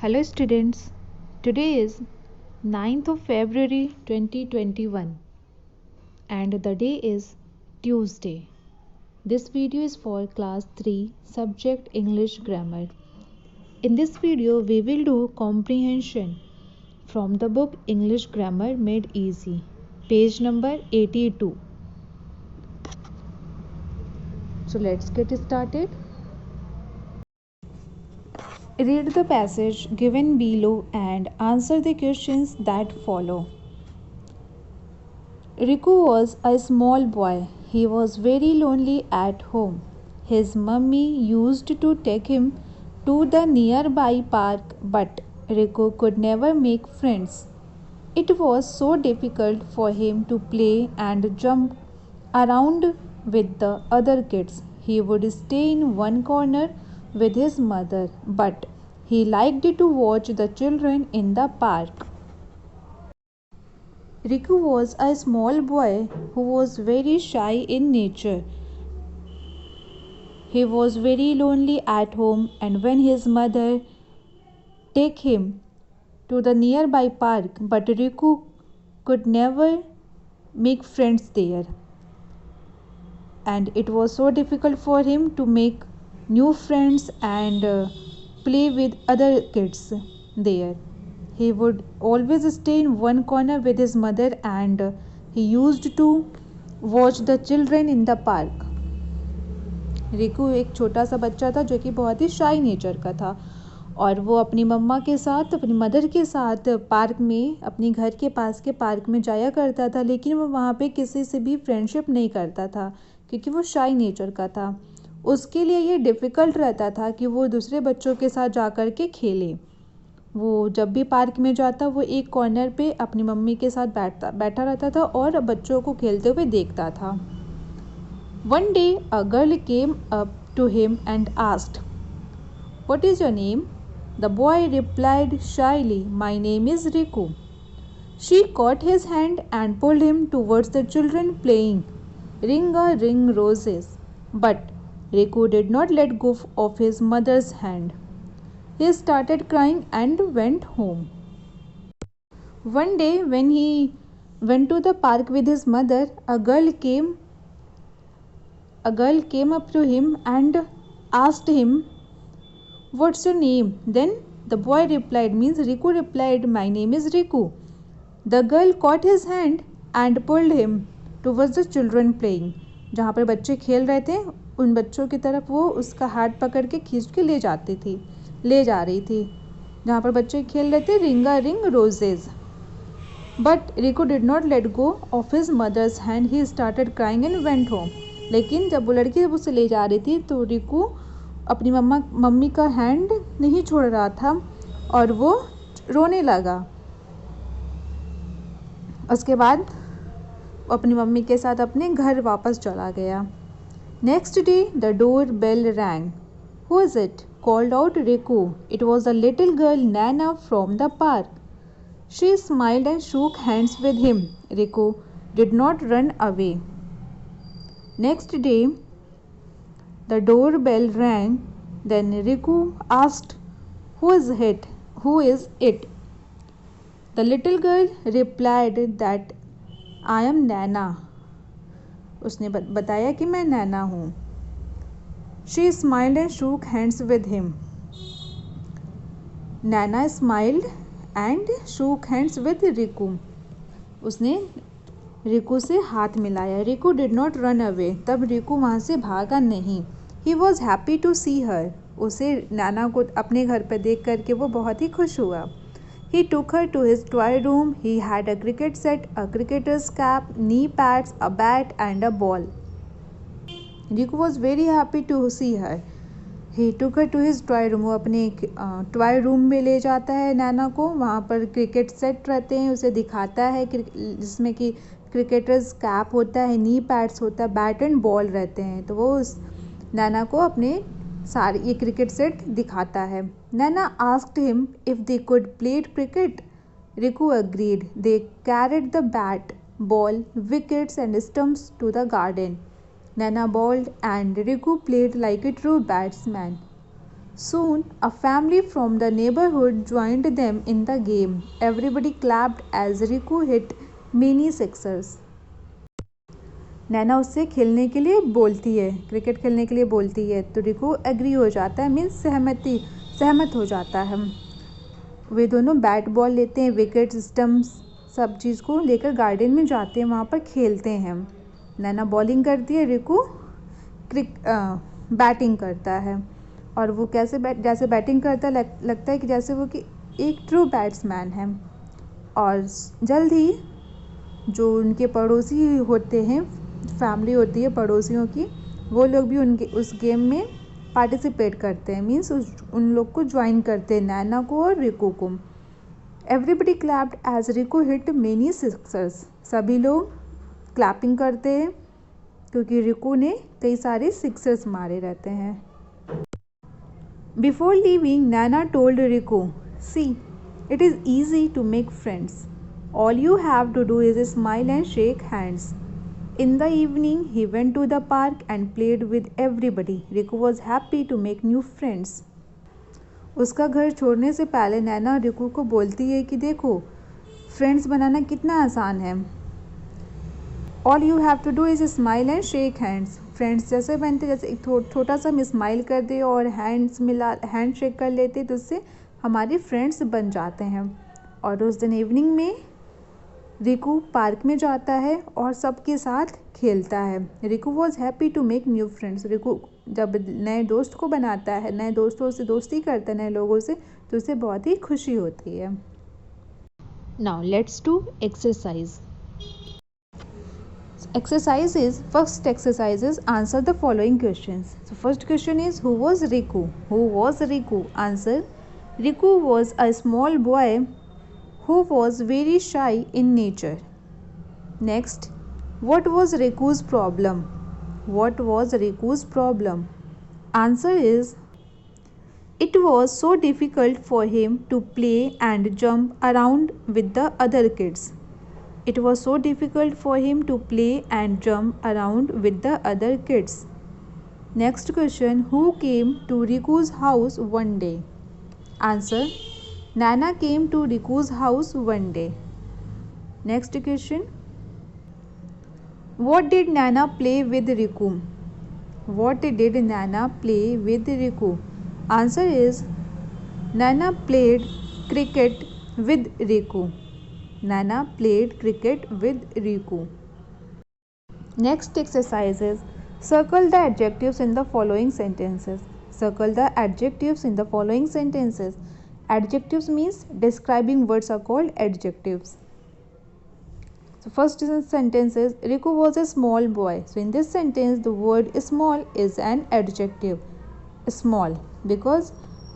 Hello students, today is 9th of February 2021 and the day is Tuesday. This video is for class 3 subject English grammar. In this video we will do comprehension from the book English Grammar Made Easy, page number 82. So let's get started. Read the passage given below and answer the questions that follow. Riku was a small boy. He was very lonely at home. His mummy used to take him to the nearby park, but Riku could never make friends. It was so difficult for him to play and jump around with the other kids. He would stay in one corner with his mother, but he liked to watch the children in the park. Riku was a small boy who was very shy in nature. He was very lonely at home, and when his mother took him to the nearby park, but Riku could never make friends there. And it was so difficult for him to make new friends and play with other kids there. He would always stay in one corner with his mother and he used to watch the children in the park. Riku एक छोटा सा बच्चा था जो कि बहुत ही शाई nature का था और वो अपनी मम्मा के साथ अपनी मदर के साथ पार्क में अपने घर के पास के पार्क में जाया करता था, लेकिन वो वहाँ पे किसी से भी फ्रेंडशिप नहीं करता था क्योंकि वो शाई नेचर का था. उसके लिए ये डिफ़िकल्ट रहता था कि वो दूसरे बच्चों के साथ जा कर के खेले. वो जब भी पार्क में जाता वो एक कॉर्नर पे अपनी मम्मी के साथ बैठा रहता था और बच्चों को खेलते हुए देखता था. One day a girl came up to him and asked, "What is your name?" The boy replied shyly, "My name is Riku." She caught his hand and pulled him towards the children playing Ring-a-Ring Roses. But Riku did not let go of his mother's hand. He started crying and went home. One day when he went to the park with his mother, a girl came up to him and asked him, "What's your name?" Then the boy replied, Riku replied, "My name is Riku." The girl caught his hand and pulled him towards the children playing. जहाँ पर बच्चे खेल रहे थे उन बच्चों की तरफ वो उसका हाथ पकड़ के खींच के ले जा रही थी जहाँ पर बच्चे खेल रहे थे रिंग-a-Ring Roses. But Riku did not let go of his mother's hand. He started crying and went home. लेकिन जब वो लड़की जब उसे ले जा रही थी तो रिकू अपनी मम्मी का हैंड नहीं छोड़ रहा था और वो रोने लगा. उसके बाद अपनी मम्मी के साथ अपने घर वापस चला गया. Next day the doorbell rang. Who is it? Called out Riku. It was a little girl Nana from the park. She smiled and shook hands with him. Riku did not run away. Next day, the doorbell rang. Then Riku asked, "Who is it? Who is it?" The little girl replied that I am Nana. उसने बताया कि मैं नैना हूँ. She smiled and shook hands with him. Nana smiled and shook hands with Riku. उसने रिकू से हाथ मिलाया. Riku did not run away. तब रिकू वहाँ से भागा नहीं. He was happy to see हर. उसे नैना को अपने घर पर देख करके वो बहुत ही खुश हुआ. He took her to his toy room. He had a cricket set, a cricketer's cap, knee pads, a bat and a ball. Riku was very happy to see her. He took her to his toy room. वो अपने toy room में ले जाता है नैना को. वहाँ पर cricket set रहते हैं, उसे दिखाता है जिसमें कि क्रिकेटर्स कैप होता है, नी पैड्स होता है, बैट एंड बॉल रहते हैं. तो वो उस नैना को अपने सारे ये क्रिकेट सेट दिखाता है. Naina asked him if they could played cricket. Riku agreed. They carried the bat, ball, wickets and stumps to the garden. Nana bowled and Riku played like a true batsman. Soon, a family from the neighborhood joined them in the game. Everybody clapped as Riku hit many sixes. नैना उससे खेलने के लिए बोलती है, cricket खेलने के लिए बोलती है, तो रिकू एग्री हो जाता है, मीन्स सहमत हो जाता है। वे दोनों बैट बॉल लेते हैं, विकेट स्टम्प्स सब चीज़ को लेकर गार्डन में जाते हैं, वहाँ पर खेलते हैं। नैना बॉलिंग करती है, रिकू बैटिंग करता है। और वो जैसे बैटिंग करता है लगता है कि जैसे वो कि एक ट्रू बैट्समैन है। और जल्द ही जो उनके पड़ोसी होते हैं, फैमिली होती है पड़ोसियों की, वो लोग भी उनके उस गेम में पार्टिसिपेट करते हैं, मीन्स उन लोग को ज्वाइन करते हैं, नैना को और रिकू को। Everybody clapped as Riku hit many sixers. सभी लोग क्लैपिंग करते हैं क्योंकि रिकू ने कई सारे सिक्सर्स मारे रहते हैं। Before leaving, Naina told Riku, see, it is easy to make friends. All you have to do is smile and shake hands. In the evening, he went to the park and played with everybody. Riku was happy to make new friends. उसका घर छोड़ने से पहले नैना रिकू को बोलती है कि देखो, फ्रेंड्स बनाना कितना आसान है। All you have to do is smile and shake hands. Friends जैसे बनते, जैसे एक छोटा सा हम स्माइल कर दे और हैंड शेक कर लेते तो उससे हमारे फ्रेंड्स बन जाते हैं। और उस दिन इवनिंग में रिकू पार्क में जाता है और सबके साथ खेलता है। Riku was happy to make new friends. Riku जब नए दोस्त को बनाता है, नए दोस्तों से दोस्ती करता है, नए लोगों से, तो उसे बहुत ही खुशी होती है। Now let's do exercise. Exercises. First exercise is answer the following questions. So first question is, who was Riku? Who was Riku? Answer, Riku was a small boy who was very shy in nature. Next, what was Riku's problem? What was Riku's problem? Answer is, it was so difficult for him to play and jump around with the other kids. It was so difficult for him to play and jump around with the other kids. Next question, who came to Riku's house one day? Answer, Nana came to Riku's house one day. Next question, what did Nana play with Riku? What did Nana play with Riku? Answer is, Nana played cricket with Riku. Nana played cricket with Riku. Next exercise is, circle the adjectives in the following sentences. Circle the adjectives in the following sentences. Adjectives means describing words are called adjectives. So first sentence is, Riku was a small boy. So in this sentence the word small is an adjective. Small because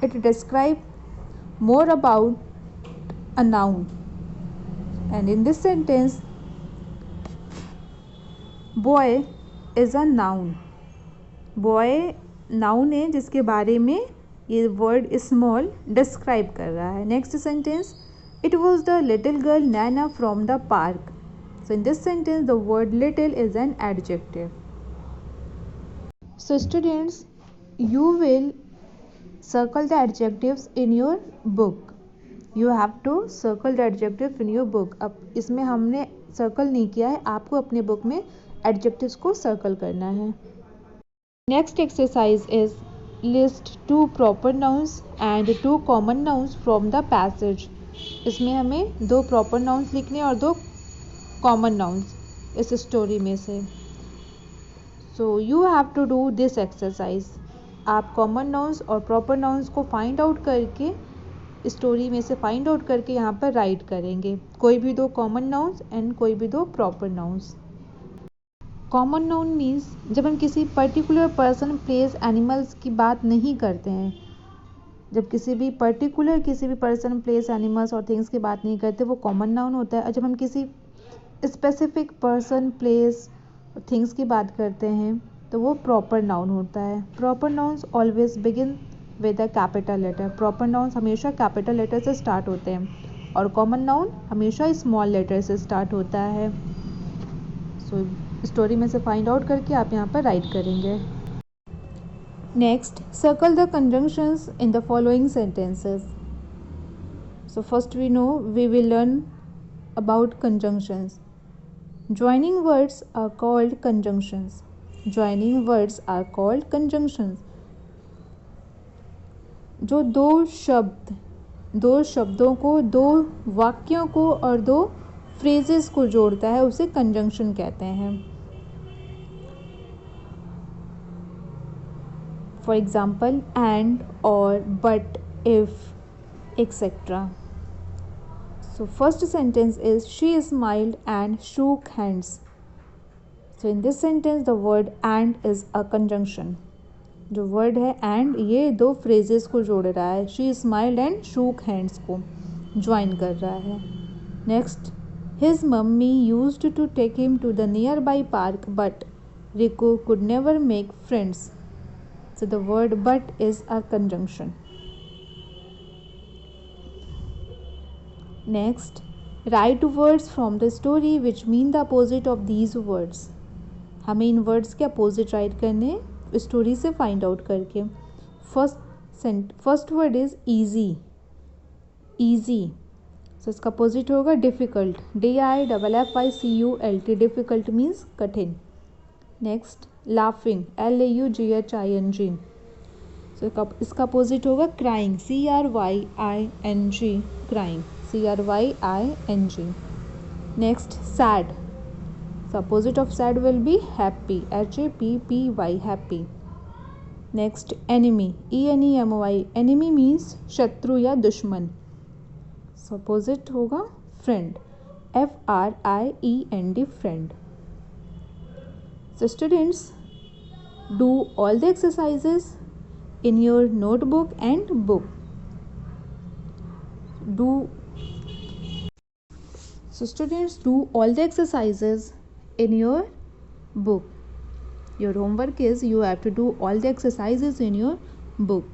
it describes more about a noun. And in this sentence, boy is a noun. Boy noun है जिसके बारे में ये word small describe कर रहा है. Next sentence, it was the little girl Nana from the park. So in this sentence the word little is an adjective. So students, you will circle the adjectives in your book. You have to circle the adjective in your book. अब इसमें हमने circle नहीं किया है, आपको अपने book में adjectives को सर्कल करना है. Next exercise is, list 2 proper nouns and 2 common nouns from the passage. इसमें हमें 2 प्रॉपर नाउन्स लिखने और 2 कॉमन नाउन्स इस स्टोरी में से. So you have to do this exercise. आप कॉमन नाउन्स और प्रॉपर नाउन्स को फाइंड आउट करके, स्टोरी में से फाइंड आउट करके यहाँ पर राइट करेंगे. कोई भी 2 कॉमन नाउन्स एंड कोई भी 2 proper nouns. Common noun means जब हम किसी पर्टिकुलर पर्सन, प्लेस, एनिमल्स की बात नहीं करते हैं. जब किसी भी पर्सन, प्लेस, एनिमल्स और थिंग्स की बात नहीं करते, वो कॉमन नाउन होता है. और जब हम किसी स्पेसिफिक पर्सन, प्लेस और थिंग्स की बात करते हैं तो वो प्रॉपर नाउन होता है. Proper nouns always begin with a capital letter. Proper nouns हमेशा कैपिटल लेटर से स्टार्ट होते हैं और कॉमन नाउन हमेशा स्मॉल लेटर से स्टार्ट होता है. सो स्टोरी में से फाइंड आउट करके आप यहाँ पर राइट करेंगे. Next, circle the conjunctions in the following sentences. So first we will learn about conjunctions. Joining words are called conjunctions. Joining words are called conjunctions. जो दो शब्दों को, दो वाक्यों को और दो फ्रेजेस को जोड़ता है उसे कंजंक्शन कहते हैं. फॉर एग्जाम्पल एंड, और, but, if, etc. So first sentence is she smiled and shook hands. So in this sentence the word and is a conjunction. जो वर्ड है एंड ये दो फ्रेजेस को जोड़ रहा है. She smiled and shook hands को ज्वाइन कर रहा है. Next, his mummy used to take him to the nearby park but Rico could never make friends. So the word but is a conjunction. Next, write words from the story which mean the opposite of these words. हमें इन words के अपोजिट write करने story से find out करके. First word is easy. Easy, so इसका opposite होगा difficult. DIFFICULT. Difficult means कठिन. Next, laughing. LAUGHING. सो इसका अपोजिट होगा crying. CRYING. Crying. CRYING. Next, sad. So opposite of sad will be happy. HAPPY. Happy. Next, enemy. ENEMY. Enemy means शत्रु या दुश्मन. So opposite होगा friend. FRIEND. friend. So students, do all the exercises in your notebook and book. So students, do all the exercises in your book. Your homework is you have to do all the exercises in your book.